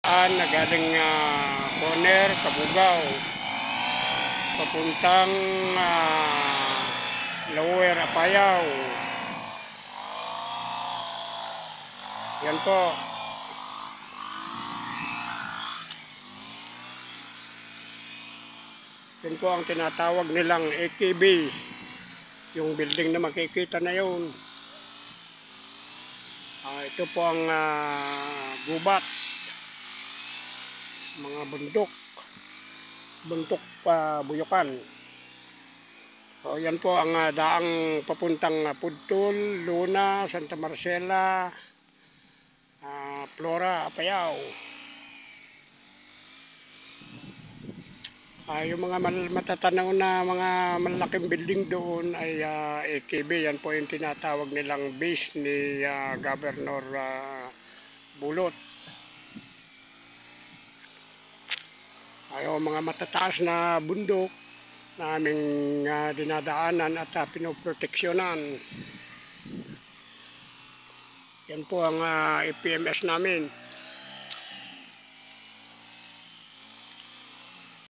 Na galing Corner, Kabugaw, papuntang Lower Apayao. Yan po. Yan po ang tinatawag nilang AKB. Yung building na makikita na yun. Ito po ang gubat. Mga bundok Buyokan. Yan po ang daang papuntang Pudtol, Luna, Santa Marcela, Flora, Apayao. Yung mga matatanaw na mga malaking building doon ay AKB. Yan po yung tinatawag nilang base ni Governor Bulot. Yung mga matataas na bundok na aming dinadaanan at pinoproteksyonan. Yan po ang EPMS namin.